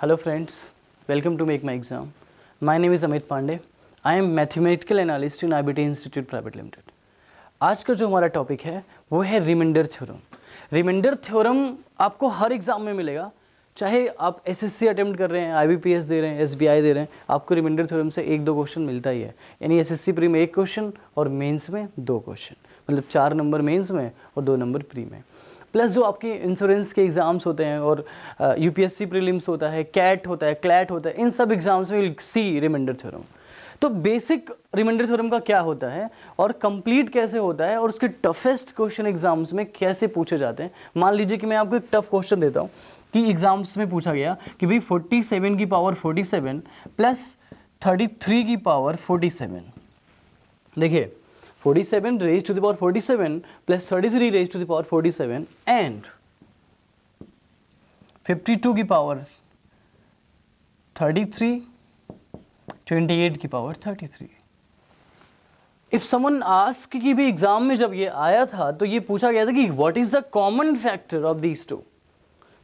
Hello friends, welcome to Make My Exam. My name is Amit Pandey. I am Mathematical Analyst in IBT Institute Private Limited. आज का जो हमारा topic है वो है remainder theorem. Remainder theorem आपको हर exam में मिलेगा, चाहे आप एसएससी अटेम्प्ट कर रहे हैं, आईबीपीएस दे रहे हैं, एसबीआई दे रहे हैं, आपको रिमाइंडर थ्योरम से एक दो क्वेश्चन मिलता ही है। यानी एसएससी प्री में एक क्वेश्चन और मेंस में दो क्वेश्चन, मतलब 4 नंबर मेंस में और 2 नंबर प्री में। प्लस जो आपके इंश्योरेंस के एग्ज़ाम्स होते हैं और यूपीएससी प्रीलिम्स होता है, कैट होता है, क्लैट होता है, इन सब एग्जाम्स में विल सी रिमाइंडर थ्योरम। तो बेसिक रिमाइंडर थ्योरम का क्या होता है और कंप्लीट कैसे होता है और उसके टफेस्ट क्वेश्चन एग्जाम्स में कैसे पूछे जाते हैं। मान लीजिए कि मैं आपको एक टफ क्वेश्चन देता हूँ कि एग्जाम्स में पूछा गया कि भाई 47 की पावर 47 प्लस 33 की पावर 47। देखिए 47 raised to the power 47 plus 33 raised to the power 47 and 52 की पावर 33, 28 की पावर 33। If someone ask कि भी एग्जाम में जब ये आया था तो ये पूछा गया था कि what is the common factor of these two,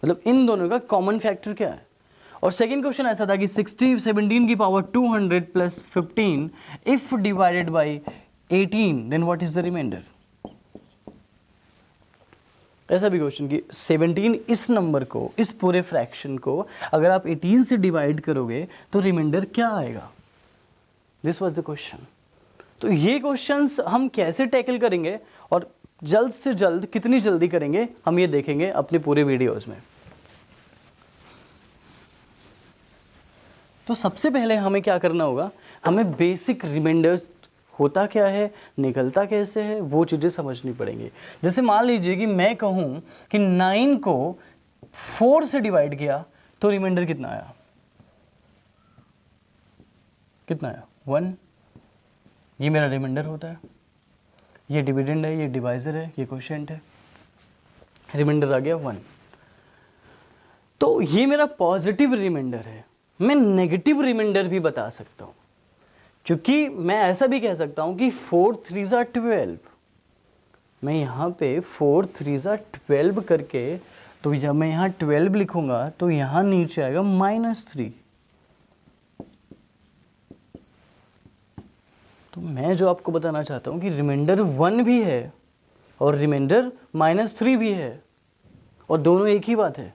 मतलब इन दोनों का कॉमन फैक्टर क्या है। और सेकेंड क्वेश्चन ऐसा था कि 17 की power 200 plus 15 if divided by 18 then what is the remainder. ऐसा भी क्वेश्चन कि 17 इस नंबर को, इस पूरे फ्रैक्शन को अगर आप 18 से डिवाइड करोगे तो रिमाइंडर क्या आएगा। This was the question. तो ये क्वेश्चंस हम कैसे टैकल करेंगे और जल्द से जल्द कितनी जल्दी करेंगे हम ये देखेंगे अपने पूरे वीडियोस में। तो सबसे पहले हमें क्या करना होगा, हमें बेसिक रिमाइंडर होता क्या है, निकलता कैसे है, वो चीज़ें समझनी पड़ेंगी। जैसे मान लीजिए कि मैं कहूँ कि 9 को 4 से डिवाइड किया तो रिमाइंडर कितना आया, कितना आया 1। ये मेरा रिमाइंडर होता है, ये डिविडेंड है, ये डिवाइजर है, ये कोशेंट है, रिमाइंडर आ गया 1। तो ये मेरा पॉजिटिव रिमाइंडर है। मैं नेगेटिव रिमाइंडर भी बता सकता हूँ, क्योंकि मैं ऐसा भी कह सकता हूँ कि 4 3 12। मैं यहाँ पे 4 3 12 करके, तो जब मैं यहाँ 12 लिखूंगा तो यहाँ नीचे आएगा -3। तो मैं जो आपको बताना चाहता हूँ कि रिमाइंडर 1 भी है और रिमाइंडर -3 भी है और दोनों एक ही बात है।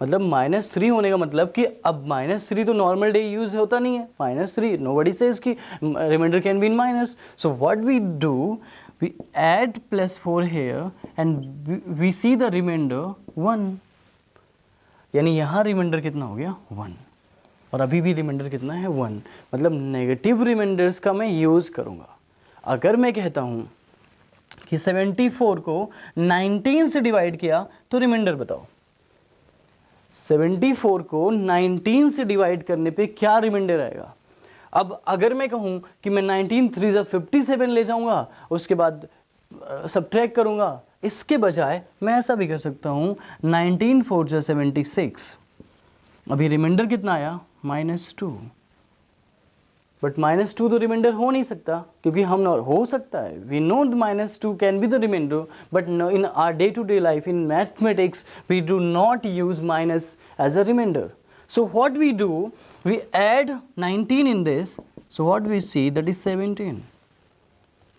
मतलब -3 होने का मतलब कि अब -3 तो नॉर्मल डे यूज होता नहीं है। -3 नोबडी सेज कि remainder can be in minus. So what we do, we add +4 here and we see the remainder 1। यानी यहाँ रिमाइंडर कितना हो गया 1 और अभी भी रिमाइंडर कितना है 1। मतलब नेगेटिव रिमाइंडर्स का मैं यूज करूँगा। अगर मैं कहता हूँ कि 74 को 19 से डिवाइड किया तो रिमाइंडर बताओ। 74 को 19 से डिवाइड करने पे क्या रिमाइंडर आएगा। अब अगर मैं कहूँ कि मैं 19 3 57 ले जाऊँगा, उसके बाद सब्ट्रैक्ट करूँगा, इसके बजाय मैं ऐसा भी कर सकता हूँ 19 4 76। अभी रिमाइंडर कितना आया -2। बट -2 तो रिमाइंडर हो नहीं सकता, क्योंकि हम हो सकता है, we know -2 can be the remainder, but in our day to day life in mathematics we do not use minus as a remainder. So what we do, we add 19 in this, so what we see that is 17।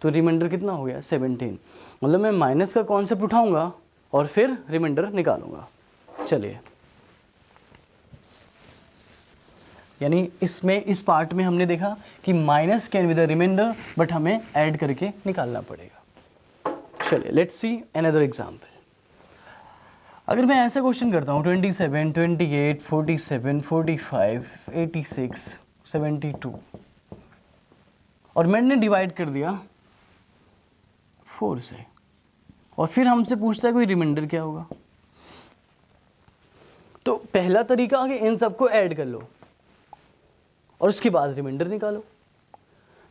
तो reminder कितना हो गया 17। मतलब मैं minus का concept उठाऊंगा और फिर रिमाइंडर निकालूंगा। चलिए, यानी इसमें इस पार्ट में हमने देखा कि minus can be the remainder, but हमें ऐड करके निकालना पड़ेगा। चलिए, लेट्स सी अनदर एग्जांपल। अगर मैं ऐसा क्वेश्चन करता हूँ 27 28 47 45 86 72 और मैंने डिवाइड कर दिया 4 से, और फिर हमसे पूछता है कोई रिमाइंडर क्या होगा। तो पहला तरीका है कि इन सबको ऐड कर लो और उसके बाद रिमाइंडर निकालो।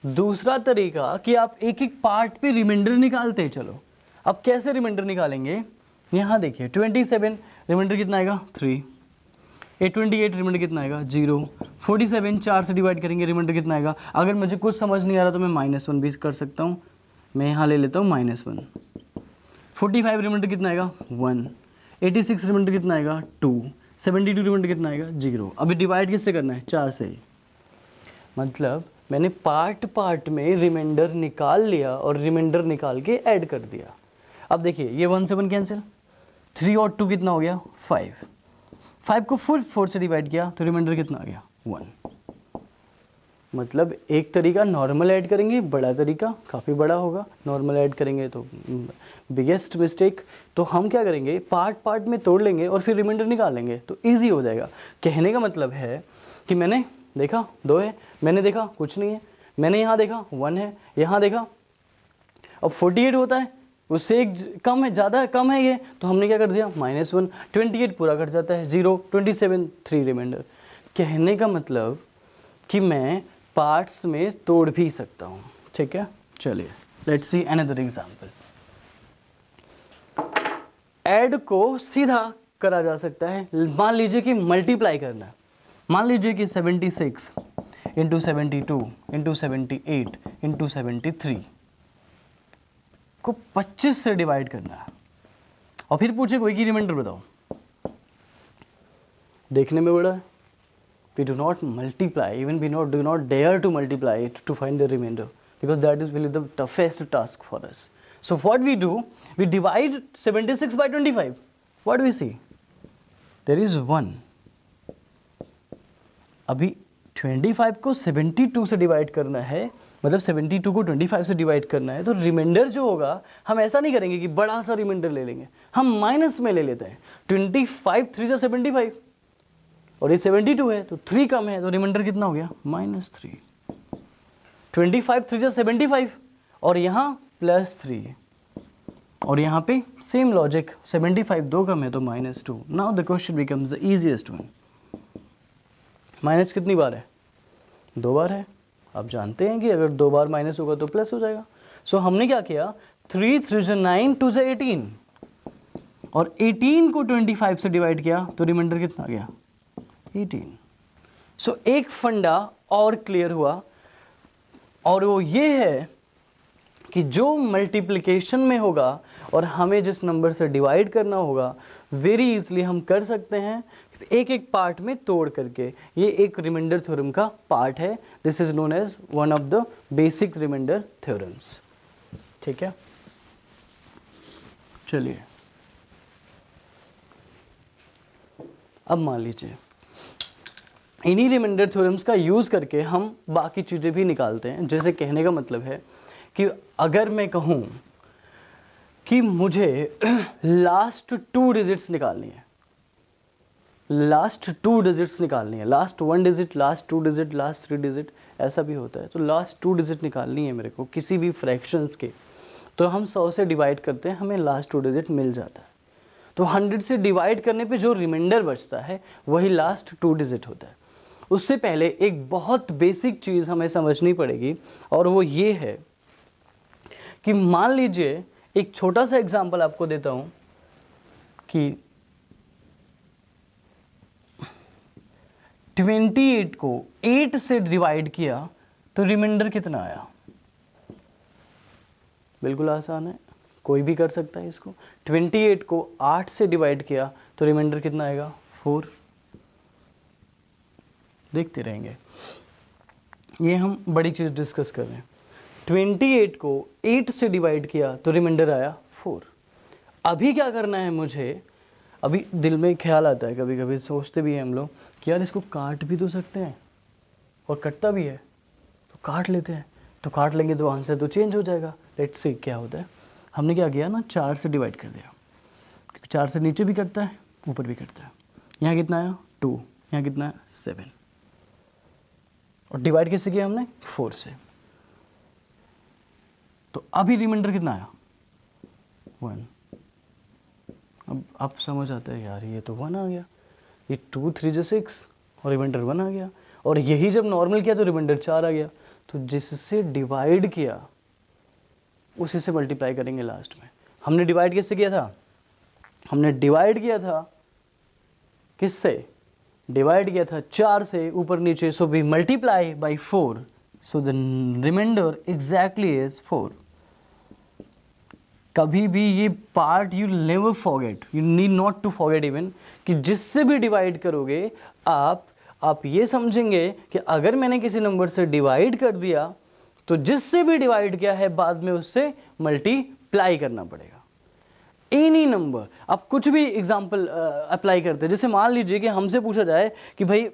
दूसरा तरीका कि आप एक एक पार्ट पे रिमाइंडर निकालते चलो। अब कैसे रिमाइंडर निकालेंगे, यहाँ देखिए 27 रिमाइंडर कितना आएगा 3, 28 रिमाइंडर कितना आएगा 0, 47 4 से डिवाइड करेंगे रिमाइंडर कितना आएगा। अगर मुझे कुछ समझ नहीं आ रहा तो मैं -1 भी कर सकता हूँ। मैं यहाँ ले लेता हूँ -1। 45 रिमाइंडर कितना आएगा 1, 86 रिमाइंडर कितना आएगा 2, 72 रिमाइंडर कितना आएगा 0। अभी डिवाइड किससे करना है 4 से ही, मतलब मैंने पार्ट में रिमाइंडर निकाल लिया और रिमाइंडर निकाल के ऐड कर दिया। अब देखिए ये 1 से 1 कैंसिल, 3 और 2 कितना हो गया 5, 5 को फुल 4 से डिवाइड किया तो रिमाइंडर कितना आ गया 1। मतलब एक तरीका नॉर्मल ऐड करेंगे, बड़ा तरीका काफ़ी बड़ा होगा, नॉर्मल ऐड करेंगे तो बिगेस्ट मिस्टेक। तो हम क्या करेंगे, पार्ट में तोड़ लेंगे और फिर रिमाइंडर निकाल लेंगे तो ईजी हो जाएगा। कहने का मतलब है कि मैंने देखा 2 है, मैंने देखा कुछ नहीं है, मैंने यहाँ देखा 1 है, यहाँ देखा अब 48 होता है, उससे एक कम है, ज़्यादा है, कम है ये, तो हमने क्या कर दिया -1, 28 पूरा कट जाता है 0, 27 3 रिमाइंडर। कहने का मतलब कि मैं पार्ट्स में तोड़ भी सकता हूँ। ठीक है, चलिए let's see another example. Add को सीधा करा जा सकता है, मान लीजिए कि मल्टीप्लाई करना है, मान लीजिए कि 76 इंटू 72 इंटू 78 इंटू 73 को 25 से डिवाइड करना है और फिर पूछे कोई की रिमाइंडर बताओ। देखने में बड़ा है, we do not multiply, even we do not dare to multiply it to find the remainder because that is really the toughest task for us. So what we do, we divide 76 by 25. What do we see? There is 1. अभी 25 को 72 से divide करना है, मतलब 72 को 25 से divide करना है, तो रिमाइंडर जो होगा हम ऐसा नहीं करेंगे कि बड़ा सा रिमाइंडर ले लेंगे, हम माइनस में ले लेते हैं। 25 3 से 75 और ये 72 है तो 3 कम है तो रिमाइंडर कितना हो गया -3। 25 3 से 75 और यहाँ +3 और यहाँ पे सेम लॉजिक, 75 2 कम है तो -2। Now the question becomes the easiest one. Minus कितनी बार है 2 बार है। आप जानते हैं कि अगर 2 बार माइनस होगा तो प्लस हो जाएगा। सो हमने क्या किया 3 3 से 9 2 से 18 और 18 को 25 से डिवाइड किया तो रिमाइंडर कितना आ गया 18। सो एक फंडा और क्लियर हुआ और वो ये है कि जो मल्टीप्लिकेशन में होगा और हमें जिस नंबर से डिवाइड करना होगा वेरी इजली हम कर सकते हैं एक एक पार्ट में तोड़ करके। ये एक रिमाइंडर थ्योरम का पार्ट है। This is known as one of the basic remainder theorems. ठीक है, चलिए अब मान लीजिए इन्हीं रिमाइंडर थ्योरम्स का यूज़ करके हम बाकी चीज़ें भी निकालते हैं। जैसे कहने का मतलब है कि अगर मैं कहूँ कि मुझे लास्ट 2 डिजिट्स निकालनी है, लास्ट 2 डिजिट्स निकालनी है, last 1 digit, last 2 digit, last 3 digit, ऐसा भी होता है। तो लास्ट 2 डिजिट निकालनी है मेरे को किसी भी फ्रैक्शंस के, तो हम 100 से डिवाइड करते हैं, हमें लास्ट 2 डिजिट मिल जाता है। तो 100 से डिवाइड करने पे जो रिमाइंडर बचता है वही लास्ट 2 डिजिट होता है। उससे पहले एक बहुत बेसिक चीज़ हमें समझनी पड़ेगी और वो ये है कि मान लीजिए एक छोटा सा एग्जांपल आपको देता हूँ कि 28 को 8 से डिवाइड किया तो रिमाइंडर कितना आया। बिल्कुल आसान है, कोई भी कर सकता है इसको। 28 को 8 से डिवाइड किया तो रिमाइंडर कितना आएगा 4। देखते रहेंगे, ये हम बड़ी चीज़ डिस्कस कर रहे हैं। 28 को 8 से डिवाइड किया तो रिमाइंडर आया 4। अभी क्या करना है मुझे, अभी दिल में ख्याल आता है, कभी कभी सोचते भी हैं हम लोग कि यार इसको काट भी तो सकते हैं और कटता भी है, तो काट लेते हैं। तो काट लेंगे तो आंसर तो चेंज हो जाएगा। लेट्स सी क्या होता है। हमने क्या किया ना 4 से डिवाइड कर दिया, 4 से नीचे भी कटता है ऊपर भी कटता है। यहाँ कितना आया 2, यहाँ कितना है 7 और डिवाइड किससे किया हमने 4 से। तो अभी रिमाइंडर कितना आया 1। अब आप समझ आता है यार ये तो 1 आ गया, ये 2 3 जो 6 और रिमाइंडर 1 आ गया। और यही जब नॉर्मल किया तो रिमाइंडर 4 आ गया। तो जिससे डिवाइड किया उसी से मल्टीप्लाई करेंगे लास्ट में। हमने डिवाइड किससे किया था, हमने डिवाइड किया था किससे, डिवाइड किया था 4 से ऊपर नीचे। So we multiply by 4, so the remainder exactly is 4। कभी भी ये part you never forget, you need not to forget even, कि जिससे भी डिवाइड करोगे आप ये समझेंगे कि अगर मैंने किसी नंबर से डिवाइड कर दिया तो जिससे भी डिवाइड किया है बाद में उससे मल्टीप्लाई करना पड़ेगा। एनी नंबर, आप कुछ भी एग्जाम्पल अप्लाई करते हैं, जैसे मान लीजिए कि हमसे पूछा जाए कि भाई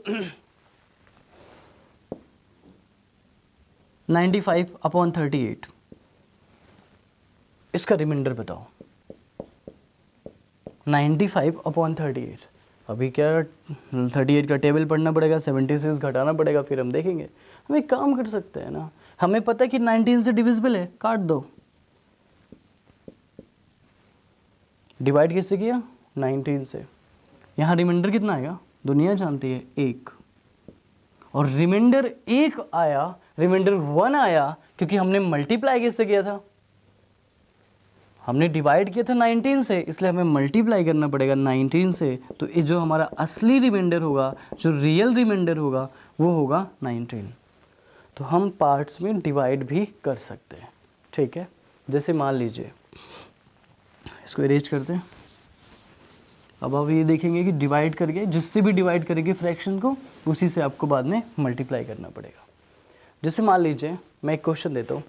95/38 इसका रिमाइंडर बताओ। 95/38, अभी क्या 38 का टेबल पढ़ना पड़ेगा, 76 घटाना पड़ेगा, फिर हम देखेंगे। हम एक काम कर सकते हैं ना, हमें पता है कि 19 से डिविजिबल है, काट दो। डिवाइड किससे किया? 19 से। यहाँ रिमाइंडर कितना आएगा? दुनिया जानती है 1। और रिमाइंडर 1 आया, रिमाइंडर 1 आया क्योंकि हमने मल्टीप्लाई किससे किया था? हमने डिवाइड किया था 19 से, इसलिए हमें मल्टीप्लाई करना पड़ेगा 19 से। तो ये जो हमारा असली रिमाइंडर होगा, जो रियल रिमाइंडर होगा, वो होगा 19। तो हम पार्ट्स में डिवाइड भी कर सकते हैं, ठीक है। जैसे मान लीजिए, इसको इरेज करते हैं। अब आप ये देखेंगे कि डिवाइड करके, जिससे भी डिवाइड करेंगे फ्रैक्शन को, उसी से आपको बाद में मल्टीप्लाई करना पड़ेगा। जैसे मान लीजिए मैं एक क्वेश्चन देता हूँ,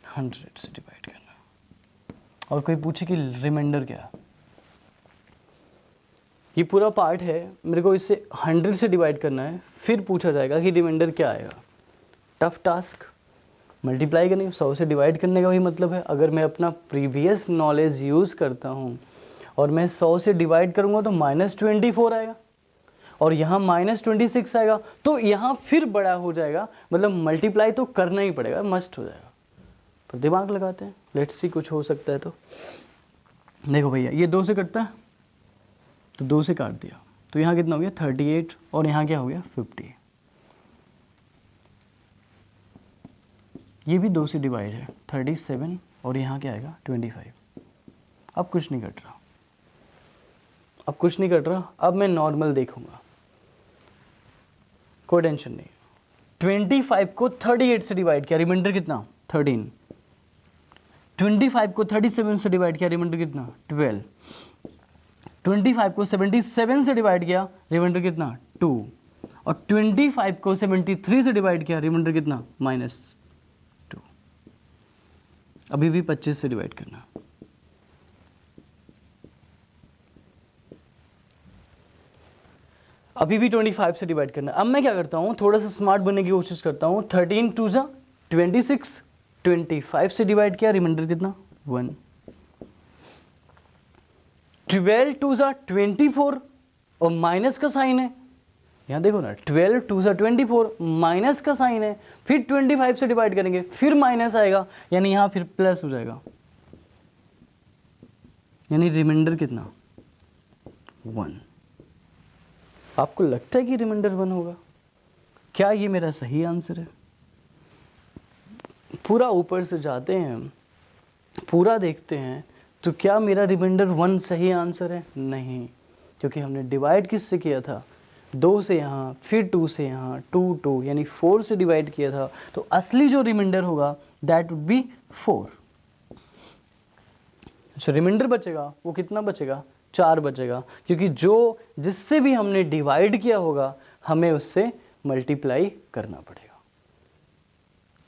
हंड्रेड से डिवाइड करना, और कोई पूछे कि रिमाइंडर क्या है। ये पूरा पार्ट है, मेरे को इसे 100 से डिवाइड करना है, फिर पूछा जाएगा कि रिमाइंडर क्या आएगा। टफ टास्क, मल्टीप्लाई करने, 100 से डिवाइड करने का भी मतलब है। अगर मैं अपना प्रीवियस नॉलेज यूज़ करता हूँ और मैं 100 से डिवाइड करूँगा तो -24 आएगा, और यहाँ -26 आएगा, तो यहाँ फिर बड़ा हो जाएगा, मतलब मल्टीप्लाई तो करना ही पड़ेगा, मस्ट हो जाएगा। पर दिमाग लगाते हैं, लेट्स सी कुछ हो सकता है। तो देखो भैया, ये 2 से कटता है तो 2 से काट दिया, तो यहाँ कितना हो गया? 38, और यहाँ क्या हो गया? 50। ये भी 2 से डिवाइड है, 37, और यहाँ क्या आएगा? 25। अब कुछ नहीं कट रहा, अब कुछ नहीं कट रहा। अब मैं नॉर्मल देखूंगा, कोई टेंशन नहीं। 25 को 38 से डिवाइड किया, रिमाइंडर कितना? 13। 25 को 37 से डिवाइड किया, रिमाइंडर कितना? 12। 25 को 77 से डिवाइड किया, रिमाइंडर कितना? 2। और 25 को 73 से डिवाइड किया, रिमाइंडर कितना? -2। अभी भी 25 से डिवाइड करना। अभी भी 25 से डिवाइड करना। अब मैं क्या करता हूँ, थोड़ा सा स्मार्ट बनने की कोशिश करता हूँ। 13 2 जा 26, 25 से डिवाइड किया, रिमाइंडर कितना? 1। 12 2 जा 24, और माइनस का साइन है, यहाँ देखो ना, 12 2 जा 24, माइनस का साइन है, फिर 25 से डिवाइड करेंगे, फिर माइनस आएगा, यानी यहाँ फिर प्लस हो जाएगा, यानी रिमाइंडर कितना? 1। आपको लगता है कि रिमाइंडर 1 होगा? क्या ये मेरा सही आंसर है? पूरा ऊपर से जाते हैं, पूरा देखते हैं, तो क्या मेरा रिमाइंडर 1 सही आंसर है? नहीं, क्योंकि हमने डिवाइड किससे किया था? 2 से यहाँ, फिर 2 से यहाँ, 2 2, यानी 4 से डिवाइड किया था। तो असली जो रिमाइंडर होगा दैट वुड बी 4। जो रिमाइंडर बचेगा वो कितना बचेगा? 4 बचेगा, क्योंकि जो जिससे भी हमने डिवाइड किया होगा हमें उससे मल्टीप्लाई करना पड़ेगा।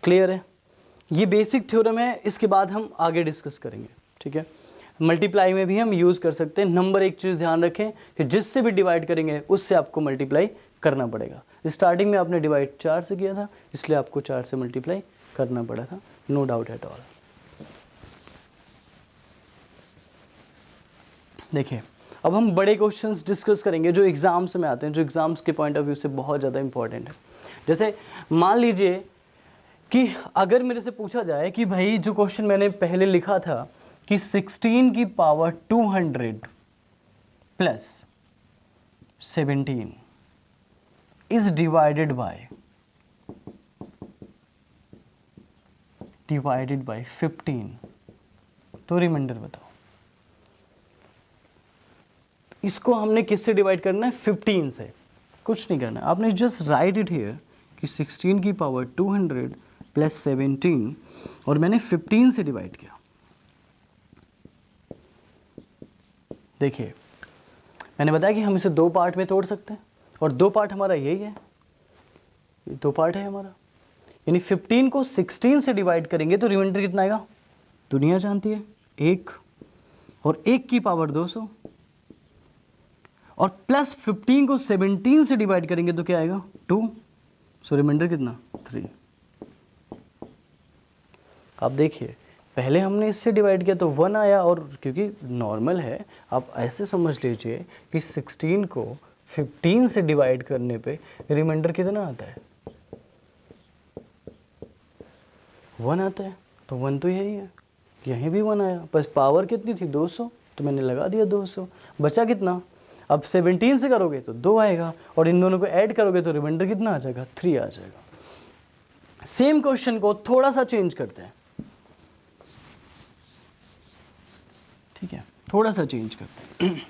क्लियर है? ये बेसिक थ्योरम है, इसके बाद हम आगे डिस्कस करेंगे, ठीक है। मल्टीप्लाई में भी हम यूज़ कर सकते हैं। नंबर एक चीज़ ध्यान रखें कि जिससे भी डिवाइड करेंगे उससे आपको मल्टीप्लाई करना पड़ेगा। स्टार्टिंग में आपने डिवाइड 4 से किया था, इसलिए आपको 4 से मल्टीप्लाई करना पड़ा था, नो डाउट एट ऑल। देखिए, अब हम बड़े क्वेश्चंस डिस्कस करेंगे जो एग्जाम्स में आते हैं, जो एग्जाम्स के पॉइंट ऑफ व्यू से बहुत ज़्यादा इंपॉर्टेंट है। जैसे मान लीजिए कि अगर मेरे से पूछा जाए कि भाई, जो क्वेश्चन मैंने पहले लिखा था कि 16 की power 200 plus 17 is divided by 15, तो रिमाइंडर बताओ। इसको हमने किससे डिवाइड करना है? 15 से। कुछ नहीं करना है, आपने जस्ट राइट इट हियर कि 16 की पावर 200 प्लस 17 और मैंने 15 से डिवाइड किया। देखिए मैंने बताया कि हम इसे दो पार्ट में तोड़ सकते हैं और दो पार्ट हमारा यही है, ये दो पार्ट है हमारा। यानी 15 को 16 से डिवाइड करेंगे तो रिमाइंडर कितना आएगा? दुनिया जानती है, 1 और 1 की पावर 200 और प्लस 15 को 17 से डिवाइड करेंगे तो क्या आएगा? 2। सो रिमाइंडर कितना? 3। आप देखिए पहले हमने इससे डिवाइड किया तो 1 आया, और क्योंकि नॉर्मल है आप ऐसे समझ लीजिए कि 16 को 15 से डिवाइड करने पे रिमाइंडर कितना आता है? 1 आता है। तो 1 तो यही है, यहीं भी 1 आया, बस पावर कितनी थी? 200, तो मैंने लगा दिया 200। बचा कितना? अब 17 से करोगे तो 2 आएगा और इन दोनों को ऐड करोगे तो रिमाइंडर कितना आ जाएगा? 3 आ जाएगा। सेम क्वेश्चन को थोड़ा सा चेंज करते हैं, ठीक है, थोड़ा सा चेंज करते हैं।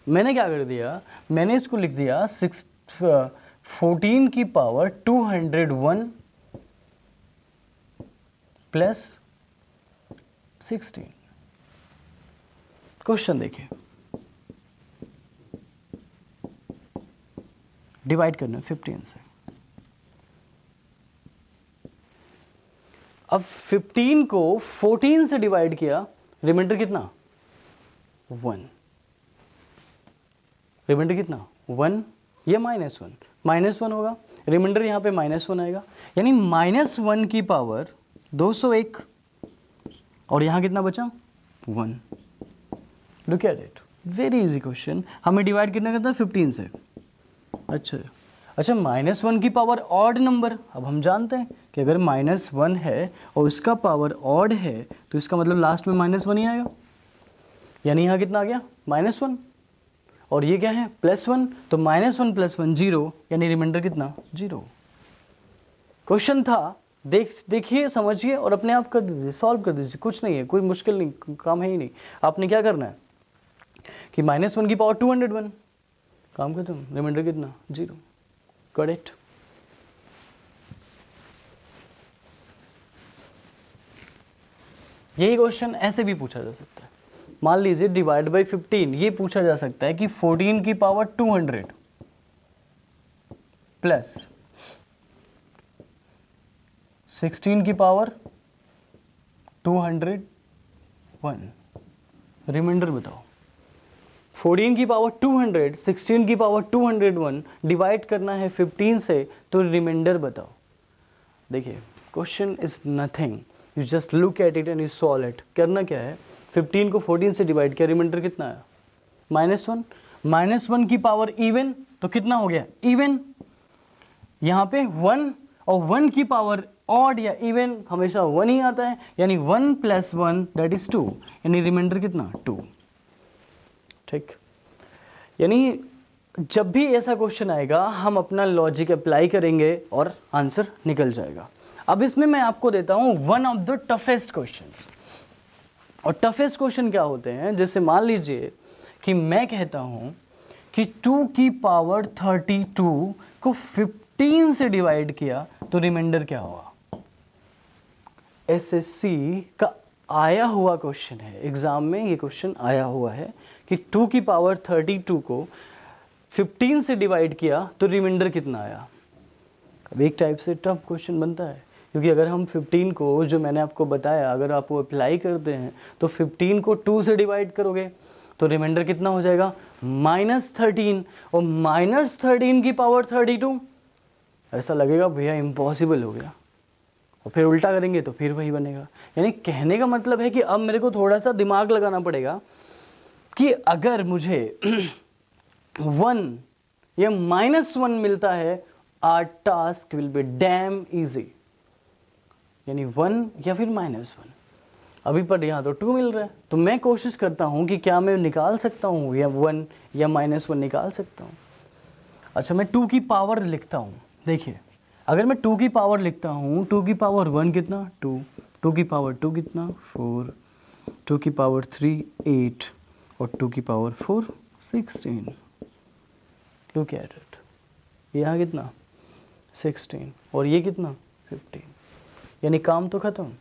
मैंने क्या कर दिया? मैंने इसको लिख दिया 14 की पावर 201 प्लस 16। क्वेश्चन देखिए, डिवाइड करना 15 से। अब 15 को 14 से डिवाइड किया, रिमाइंडर कितना? 1। रिमाइंडर कितना? 1 या -1? -1 होगा, रिमाइंडर यहाँ पे -1 आएगा, यानी -1 की पावर 201 और यहाँ कितना बचा? 1। Look at it, very easy question. हमें डिवाइड करना कितना? 15 से। अच्छा, -1 की पावर ऑड नंबर। अब हम जानते हैं कि अगर -1 है और उसका पावर ऑड है तो इसका मतलब लास्ट में -1 ही आएगा, यानी यहाँ कितना आ गया? -1 और ये क्या है? +1, तो -1 + 1 0, यानी रिमाइंडर कितना? 0। क्वेश्चन था, देखिए समझिए और अपने आप कर दीजिए, सॉल्व कर दीजिए, कुछ नहीं है, कोई मुश्किल नहीं, काम है ही नहीं। आपने क्या करना है कि -1 की पावर 201, काम खत्म, रिमाइंडर कितना? 0। करेक्ट। यही क्वेश्चन ऐसे भी पूछा जा सकता है। मान लीजिए डिवाइड बाई 15, ये पूछा जा सकता है कि 14 की पावर 200 प्लस 16 की पावर 201, रिमाइंडर बताओ। 14 की पावर 200, 16 की पावर 201 डिवाइड करना है 15 से, तो रिमाइंडर बताओ। देखिए question is nothing, you just look at it and you solve it. करना क्या है? 15 को 14 से डिवाइड किया, रिमाइंडर कितना आया? -1। -1 की पावर इवन, तो कितना हो गया? इवन। यहाँ पे 1 और 1 की पावर ऑड या इवन हमेशा 1 ही आता है, यानी 1 + 1 दैट इज 2, यानी रिमाइंडर कितना? 2। ठीक, यानी जब भी ऐसा क्वेश्चन आएगा हम अपना लॉजिक अप्लाई करेंगे और आंसर निकल जाएगा। अब इसमें मैं आपको देता हूं one of the toughest questions. और टफेस्ट क्वेश्चन क्या होते हैं? जैसे मान लीजिए कि मैं कहता हूं कि 2 की पावर 32 को 15 से डिवाइड किया तो रिमाइंडर क्या होगा? एसएससी का आया हुआ क्वेश्चन है, एग्जाम में ये क्वेश्चन आया हुआ है कि 2 की पावर 32 को 15 से डिवाइड किया तो रिमाइंडर कितना आया। अब एक टाइप से टफ क्वेश्चन बनता है, क्योंकि अगर हम 15 को, जो मैंने आपको बताया, अगर आप वो अप्लाई करते हैं तो 15 को 2 से डिवाइड करोगे तो रिमाइंडर कितना हो जाएगा? -13, और -13 की पावर 32, ऐसा लगेगा भैया इम्पॉसिबल हो गया, और फिर उल्टा करेंगे तो फिर वही बनेगा। यानी कहने का मतलब है कि अब मेरे को थोड़ा सा दिमाग लगाना पड़ेगा कि अगर मुझे 1 या -1 मिलता है, our task will be damn easy, यानी 1 या फिर -1। अभी पर यहाँ तो 2 मिल रहा है, तो मैं कोशिश करता हूँ कि क्या मैं निकाल सकता हूँ या 1 या -1 निकाल सकता हूँ। अच्छा, मैं 2 की पावर लिखता हूँ। देखिए अगर मैं 2 की पावर लिखता हूँ, 2 की पावर 1 कितना? 2, 2 की पावर 2 कितना? 4, 2 की पावर 3 8, और 2 की पावर 4 16। लुक एट इट, यहाँ कितना 16 और ये कितना 15, यानी काम तो ख़त्म।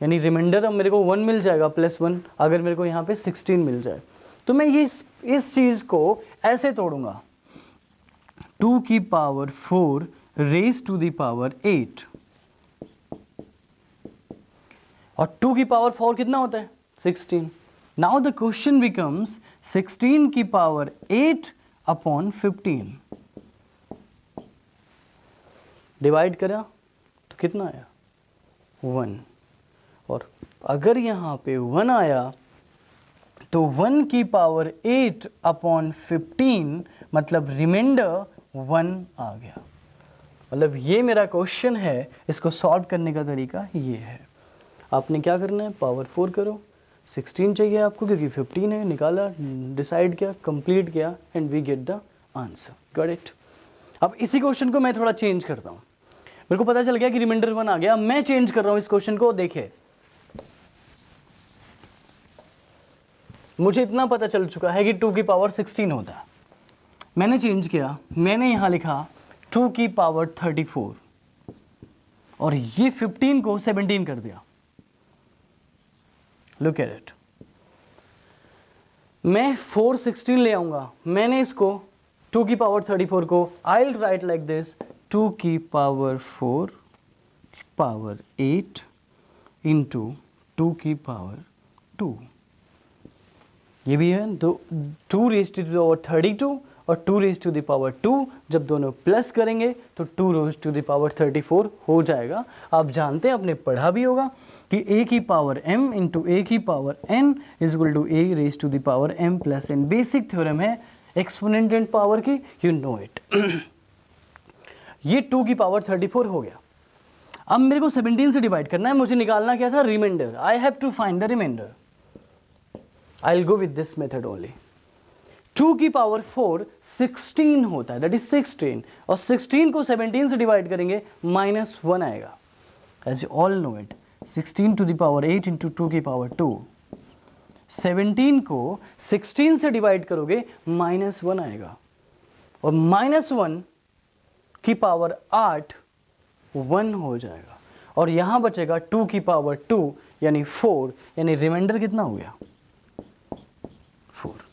यानी रिमाइंडर अब मेरे को 1 मिल जाएगा +1 अगर मेरे को यहाँ पे 16 मिल जाए। तो मैं ये इस चीज़ को ऐसे तोड़ूंगा, 2 की power 4 raise to the power 8, और 2 की पावर 4 कितना होता है 16। नाउ द क्वेश्चन बिकम्स 16 की पावर 8 अपॉन 15, डिवाइड करा तो कितना आया 1, और अगर यहाँ पे 1 आया तो 1 की पावर 8 अपॉन 15 मतलब रिमाइंडर 1 आ गया। मतलब ये मेरा क्वेश्चन है, इसको सॉल्व करने का तरीका ये है। आपने क्या करना है, पावर 4 करो, 16 चाहिए आपको क्योंकि 15 है, निकाला, डिसाइड किया, कंप्लीट किया and we get the answer. Got it. अब इसी क्वेश्चन को मैं थोड़ा चेंज करता हूँ। मेरे को पता चल गया कि रिमाइंडर 1 आ गया, मैं चेंज कर रहा हूँ इस क्वेश्चन को। देखिए मुझे इतना पता चल चुका है कि 2 की पावर 16 होता है। मैंने चेंज किया, मैंने यहाँ लिखा 2 की पावर 34 और ये 15 को 17 कर दिया। लुक एट इट, मैं 4 16 ले आऊंगा, मैंने इसको 2 की पावर 34 को I will write like this, 2 की पावर 4 पावर 8 इंटू 2 की पावर 2, ये भी है तो 2 रेज टू द पावर 32 और 2 रेज टू द पावर 2, जब दोनों प्लस करेंगे तो 2 रेज टू द पावर 34 हो जाएगा। आप जानते हैं, आपने पढ़ा भी होगा कि a की पावर m इंटू a की power n is equal to a raise to the power m plus n। Basic theorem है एक्सपोनेंट एंड पावर की, यू नो इट। ये 2 की पावर 34 हो गया। अब मेरे को 17 से डिवाइड करना है, मुझे निकालना क्या था, remainder. I have to find the remainder. I will go with this method only. 2 की पावर 4 16 होता है, दैट इज 16, और 16 को 17 से डिवाइड करेंगे -1 आएगा। As you all know it, 16 to the power 8 into 2 की पावर 2, 17 को 16 से डिवाइड करोगे -1 आएगा, और -1 की पावर 8 1 हो जाएगा, और यहाँ बचेगा 2 की पावर 2 यानी 4, यानी रिमाइंडर कितना हो गया 4।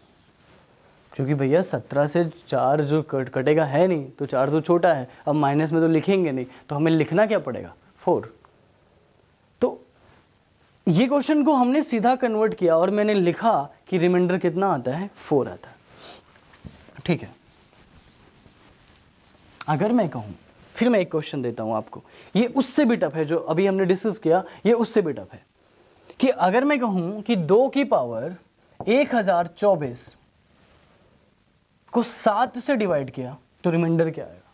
क्योंकि भैया 17 से 4 जो कटेगा है नहीं, तो 4 तो छोटा है, अब माइनस में तो लिखेंगे नहीं, तो हमें लिखना क्या पड़ेगा 4। तो ये क्वेश्चन को हमने सीधा कन्वर्ट किया और मैंने लिखा कि रिमाइंडर कितना आता है 4 आता है। ठीक है, अगर मैं कहूँ, फिर मैं एक क्वेश्चन देता हूँ आपको, ये उससे भी टफ है, जो अभी हमने डिस्कस किया ये उससे भी टफ है, कि अगर मैं कहूँ कि 2 की पावर 1024 को 7 से डिवाइड किया तो रिमाइंडर क्या आएगा।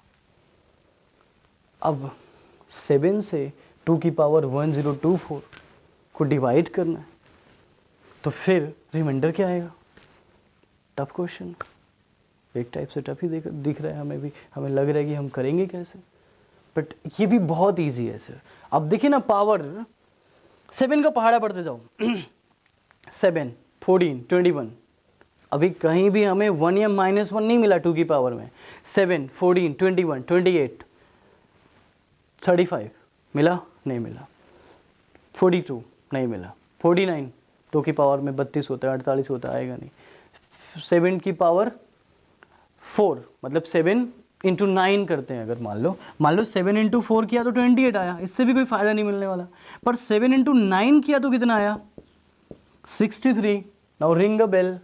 अब 7 से 2 की पावर 1024 को डिवाइड करना है तो फिर रिमाइंडर क्या आएगा। टफ क्वेश्चन, एक टाइप से टफ ही दिख रहा है हमें भी, हमें लग रहा है कि हम करेंगे कैसे, बट ये भी बहुत इजी है सर। अब देखिए ना, पावर 7 का पहाड़ा पढ़ते जाओ 7 14 21, अभी कहीं भी हमें 1 या -1 नहीं मिला 2 की पावर में। 7 14 21 28 35 मिला नहीं मिला, 42 नहीं मिला, 49 2 की पावर में 32 होता है, 48 होता है, आएगा नहीं। 7 की पावर 4 मतलब 7 इंटू 9 करते हैं, अगर मान लो 7 इंटू 4 किया तो 28 आया, इससे भी कोई फायदा नहीं मिलने वाला। पर 7 इंटू 9 किया तो कितना आया 63। नाउ रिंग द बेल,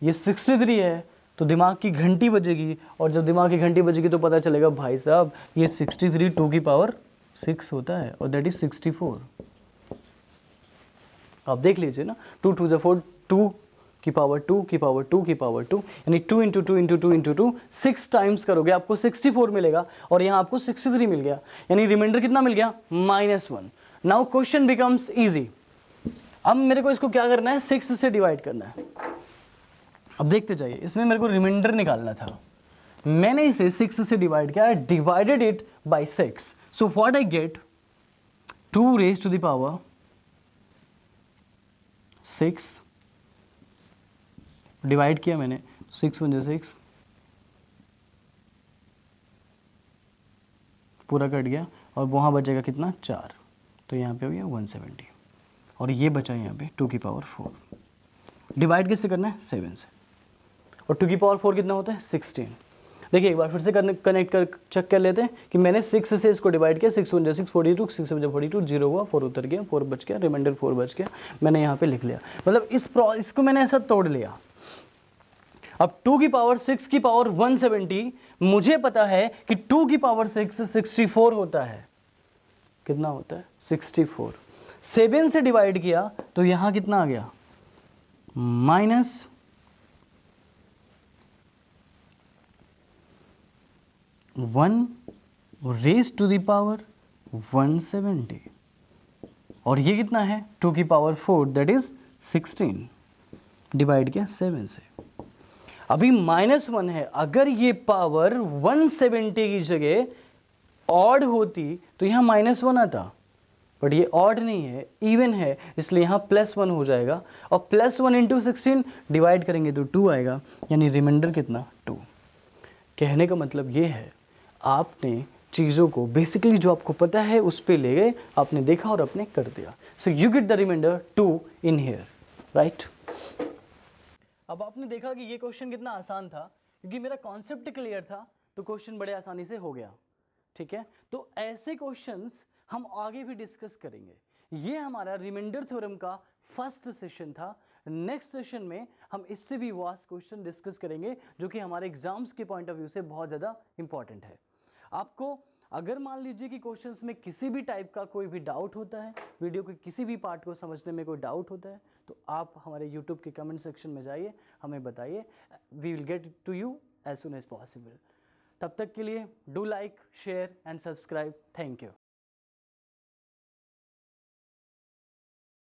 ये 63 है तो दिमाग की घंटी बजेगी, और जब दिमाग की घंटी बजेगी तो पता चलेगा भाई साहब ये 63 2 की पावर 6 होता है, और दैट इज 64। आप देख लीजिए ना, 2 2 4 2 की पावर 2 की पावर 2 की पावर 2, यानी 2 इंटू 2 इंटू 2 इंटू 2 6 टाइम्स करोगे आपको 64 मिलेगा, और यहाँ आपको 63 मिल गया, यानी रिमाइंडर कितना मिल गया -1। Now question becomes easy. अब मेरे को इसको क्या करना है, 6 से डिवाइड करना है। अब देखते जाइए, इसमें मेरे को रिमाइंडर निकालना था, मैंने इसे 6 से डिवाइड किया, divided it by 6, so what I get 2 raise to the power 6 divide किया मैंने, 6 × 6 पूरा कट गया और वहाँ बचेगा कितना 4, तो यहाँ पे हो गया 170 और ये बचा यहाँ पे 2⁴। डिवाइड किससे करना है 7 से, और 2⁴ कितना होता है 16। देखिए एक बार फिर से कनेक्ट कर चेक कर लेते हैं कि मैंने 6 से इसको डिवाइड किया, 6 × 6 42, 6 × 42 0 हुआ, 4 उतर गया, 4 बच गया, रिमाइंडर 4 बच गया, मैंने यहाँ पे लिख लिया। मतलब इसको मैंने ऐसा तोड़ लिया। अब 2⁴ मुझे पता है कि 2⁶ 64 होता है। कितना होता है 64। 7 से डिवाइड किया तो यहां कितना आ गया -1 रेज़ टू द पावर 170 और ये कितना है 2⁴ दैट इज 16 डिवाइड किया 7 से। अभी -1 है, अगर ये पावर 170 की जगह ऑड होती तो यहाँ -1 आता, बट ये ऑड नहीं है, इवन है, इसलिए यहाँ +1 हो जाएगा और +1 × 16 डिवाइड करेंगे तो 2 आएगा, यानी रिमाइंडर कितना 2। कहने का मतलब ये है आपने चीज़ों को बेसिकली जो आपको पता है उस पर ले गए, आपने देखा और आपने कर दिया। So you get the remainder 2 in here, right. अब आपने देखा कि ये क्वेश्चन कितना आसान था, क्योंकि मेरा कॉन्सेप्ट क्लियर था तो क्वेश्चन बड़े आसानी से हो गया। ठीक है, तो ऐसे क्वेश्चंस हम आगे भी डिस्कस करेंगे। ये हमारा रिमाइंडर थ्योरम का फर्स्ट सेशन था। नेक्स्ट सेशन में हम इससे भी वास्ट क्वेश्चन डिस्कस करेंगे जो कि हमारे एग्जाम्स के पॉइंट ऑफ व्यू से बहुत ज़्यादा इंपॉर्टेंट है। आपको अगर मान लीजिए कि क्वेश्चंस में किसी भी टाइप का कोई भी डाउट होता है, वीडियो के किसी भी पार्ट को समझने में कोई डाउट होता है, तो आप हमारे यूट्यूब के कमेंट सेक्शन में जाइए, हमें बताइए। We will get to you as soon as possible. तब तक के लिए do like, share and subscribe. Thank you.